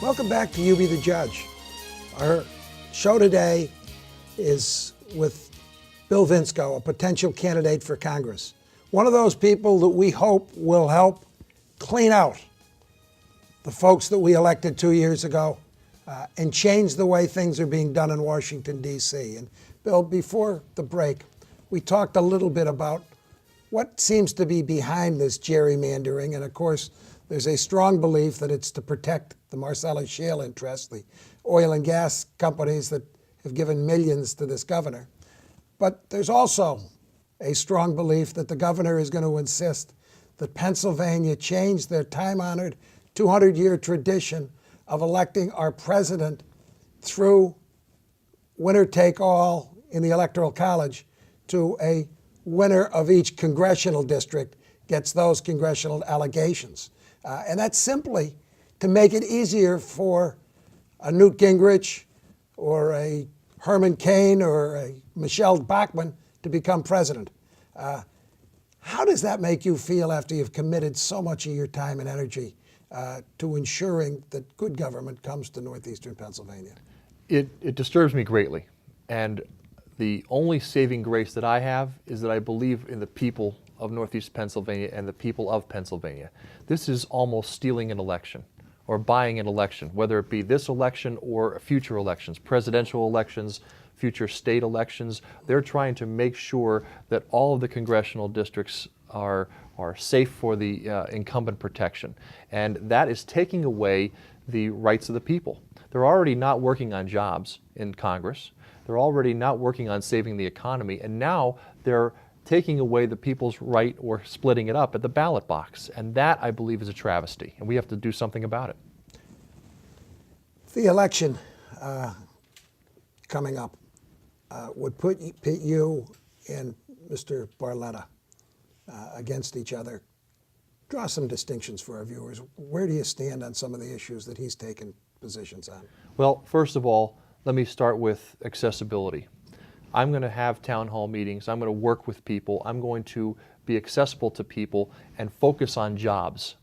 Welcome back to You Be the Judge. Our show today is with Bill Vinsko, a potential candidate for Congress. One of those people that we hope will help clean out the folks that we elected 2 years ago and change the way things are being done in Washington, D.C. And Bill, before the break, we talked a little bit about what seems to be behind this gerrymandering. And of course, there's a strong belief that it's to protect the Marcellus Shale interests, the oil and gas companies that have given millions to this governor. But there's also a strong belief that the governor is going to insist that Pennsylvania change their time-honored 200-year tradition of electing our president through winner-take-all in the Electoral College to a winner of each congressional district gets those congressional allegations. And that's simply to make it easier for a Newt Gingrich or a Herman Cain or a Michelle Bachmann to become president. How does that make you feel after you've committed so much of your time and energy to ensuring that good government comes to northeastern Pennsylvania? It disturbs me greatly. And the only saving grace that I have is that I believe in the people of Northeast Pennsylvania and the people of Pennsylvania. This is almost stealing an election or buying an election, whether it be this election or future elections, presidential elections, future state elections. They're trying to make sure that all of the congressional districts are safe for the incumbent protection. And that is taking away the rights of the people. They're already not working on jobs in Congress. They're already not working on saving the economy. And now they're taking away the people's right or splitting it up at the ballot box. And that, I believe, is a travesty. And we have to do something about it. The election coming up would pit you and Mr. Barletta against each other. Draw some distinctions for our viewers. Where do you stand on some of the issues that he's taken positions on? Well, first of all, let me start with accessibility. I'm going to have town hall meetings. I'm going to work with people. I'm going to be accessible to people and focus on jobs.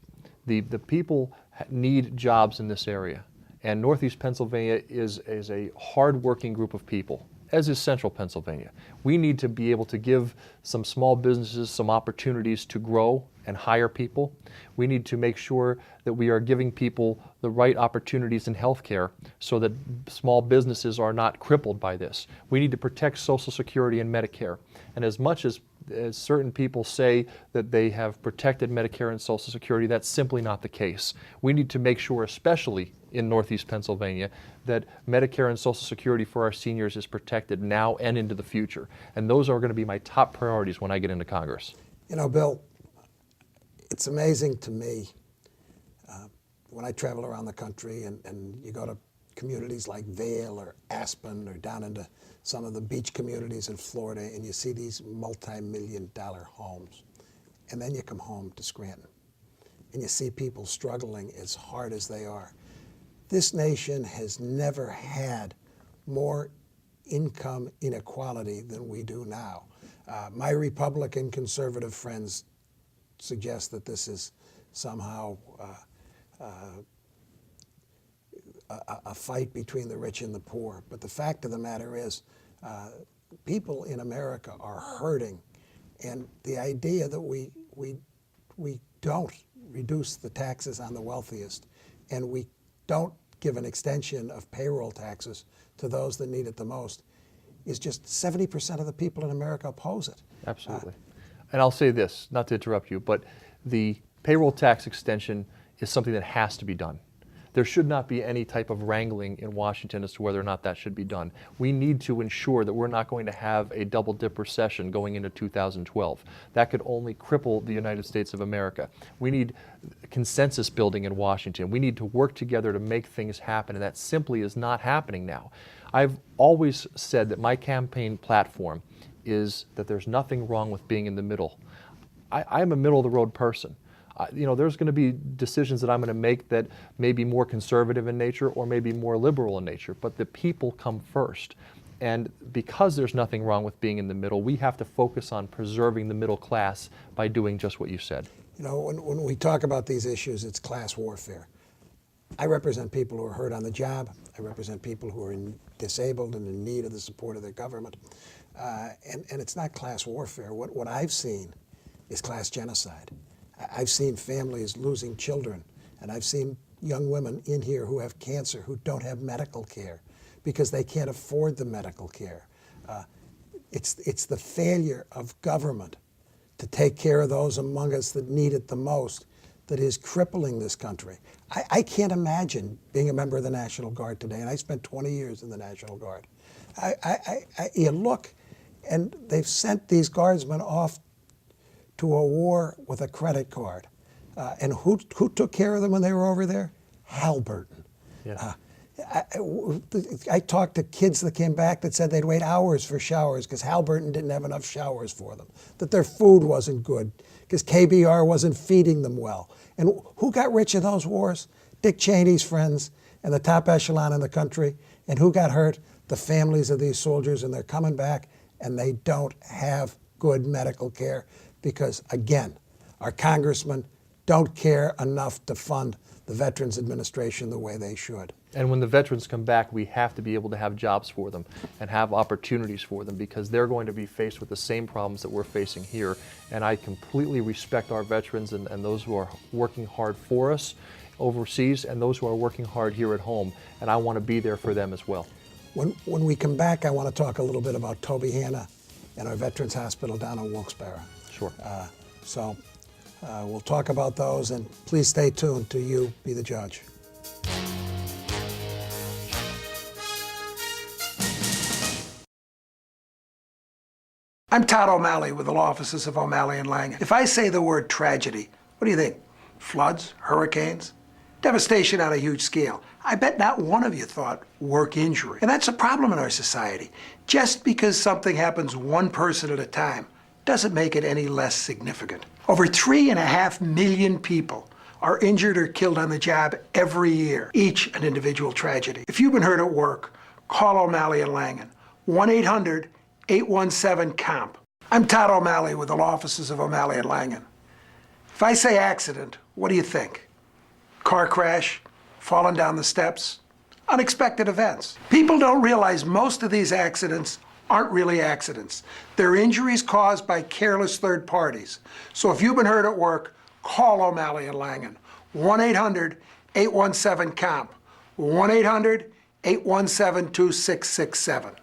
The people need jobs in this area. And Northeast Pennsylvania is a hard-working group of people, as is Central Pennsylvania. We need to be able to give some small businesses some opportunities to grow and hire people. We need to make sure that we are giving people the right opportunities in healthcare so that small businesses are not crippled by this. We need to protect Social Security and Medicare. And as much as certain people say that they have protected Medicare and Social Security, that's simply not the case. We need to make sure, especially in Northeast Pennsylvania, that Medicare and Social Security for our seniors is protected now and into the future. And those are going to be my top priorities when I get into Congress. You know, Bill, it's amazing to me when I travel around the country and you go to communities like Vail or Aspen or down into some of the beach communities in Florida and you see these multi-million-dollar homes. And then you come home to Scranton and you see people struggling as hard as they are. This nation has never had more income inequality than we do now. My Republican conservative friends suggest that this is somehow a fight between the rich and the poor. But the fact of the matter is, people in America are hurting. And the idea that we don't reduce the taxes on the wealthiest and we don't give an extension of payroll taxes to those that need it the most is just 70% of the people in America oppose it. Absolutely. And I'll say this, not to interrupt you, but the payroll tax extension is something that has to be done. There should not be any type of wrangling in Washington as to whether or not that should be done. We need to ensure that we're not going to have a double-dip recession going into 2012. That could only cripple the United States of America. We need consensus building in Washington. We need to work together to make things happen, and that simply is not happening now. I've always said that my campaign platform is that there's nothing wrong with being in the middle. I'm a middle-of-the-road person. There's going to be decisions that I'm going to make that may be more conservative in nature or maybe more liberal in nature, but the people come first. And because there's nothing wrong with being in the middle, we have to focus on preserving the middle class by doing just what you said. When we talk about these issues, it's class warfare. I represent people who are hurt on the job. I represent people who are disabled and in need of the support of their government. And it's not class warfare. What I've seen is class genocide. I've seen families losing children, and I've seen young women in here who have cancer who don't have medical care because they can't afford the medical care. It's the failure of government to take care of those among us that need it the most that is crippling this country. I can't imagine being a member of the National Guard today, and I spent 20 years in the National Guard. You look, and they've sent these guardsmen off to a war with a credit card. And who took care of them when they were over there? Halliburton. Yeah. I talked to kids that came back that said they'd wait hours for showers because Halliburton didn't have enough showers for them, that their food wasn't good because KBR wasn't feeding them well. And who got rich in those wars? Dick Cheney's friends and the top echelon in the country. And who got hurt? The families of these soldiers, and they're coming back and they don't have good medical care because, again, our congressmen don't care enough to fund the Veterans Administration the way they should. And when the veterans come back, we have to be able to have jobs for them and have opportunities for them because they're going to be faced with the same problems that we're facing here. And I completely respect our veterans and those who are working hard for us overseas and those who are working hard here at home. And I want to be there for them as well. When we come back, I want to talk a little bit about Toby Hanna and our Veterans Hospital down in Wilkes-Barre. Sure. We'll talk about those, and please stay tuned to You Be the Judge. I'm Todd O'Malley with the law offices of O'Malley & Langen. If I say the word tragedy, what do you think? Floods? Hurricanes? Devastation on a huge scale. I bet not one of you thought work injury. And that's a problem in our society. Just because something happens one person at a time doesn't make it any less significant. Over 3.5 million people are injured or killed on the job every year, each an individual tragedy. If you've been hurt at work, call O'Malley & Langen, 1-800-817-COMP. I'm Todd O'Malley with the law offices of O'Malley & Langen. If I say accident, what do you think? Car crash, falling down the steps, unexpected events. People don't realize most of these accidents aren't really accidents. They're injuries caused by careless third parties. So if you've been hurt at work, call O'Malley & Langen, 1-800-817-COMP, 1-800-817-2667.